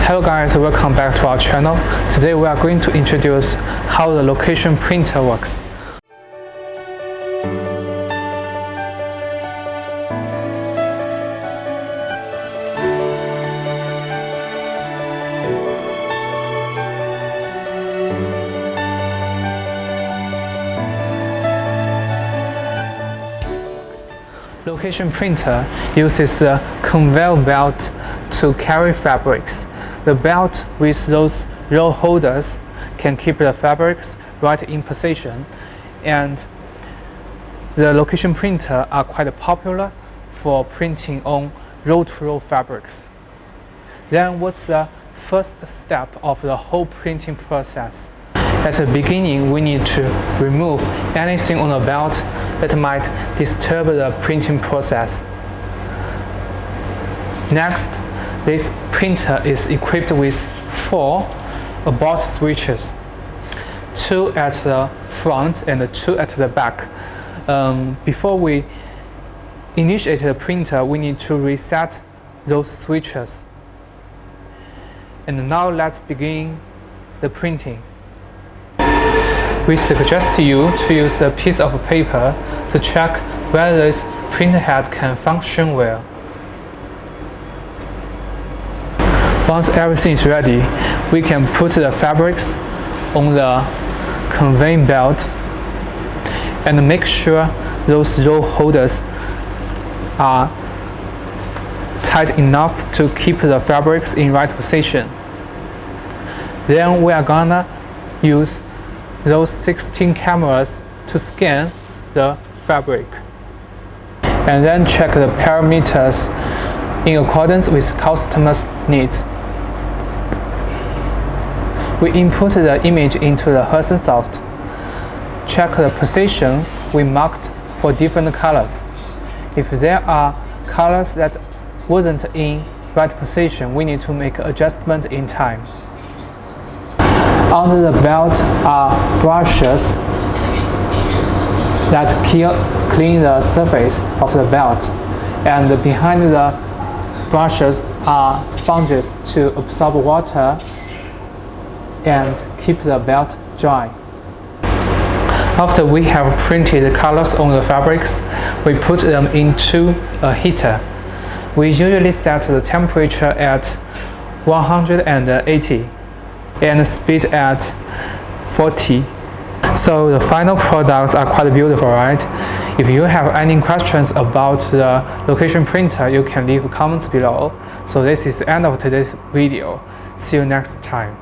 Hello guys, welcome back to our channel. Today we are going to introduce how the location printer works. Location printer uses a conveyor belt to carry fabrics. The belt with those roll holders can keep the fabrics right in position, and the location printer are quite popular for printing on roll-to-roll fabrics. Then what's the first step of the whole printing process? At the beginning, we need to remove anything on the belt that might disturb the printing process. Next, this printer is equipped with 4 abort switches, 2 at the front and 2 at the back. Before we initiate the printer, we need to reset those switches. And now let's begin the printing. We suggest you to use a piece of paper to check whether this printer head can function well. Once everything is ready, we can put the fabrics on the conveyor belt and make sure those roll holders are tight enough to keep the fabrics in right position. Then we are gonna use those 16 cameras to scan the fabric and then check the parameters in accordance with customers' needs. We input the image into the Hudson Soft. Check the position we marked for different colors. If there are colors that wasn't in right position, we need to make adjustment in time. Under the belt are brushes that clean the surface of the belt, and behind the brushes are sponges to absorb water and keep the belt dry. After we have printed the colors on the fabrics, we put them into a heater. We usually set the temperature at 180 and speed at 40. So the final products are quite beautiful, right? If you have any questions about the location printer, you can leave comments below. So this is the end of today's video. See you next time.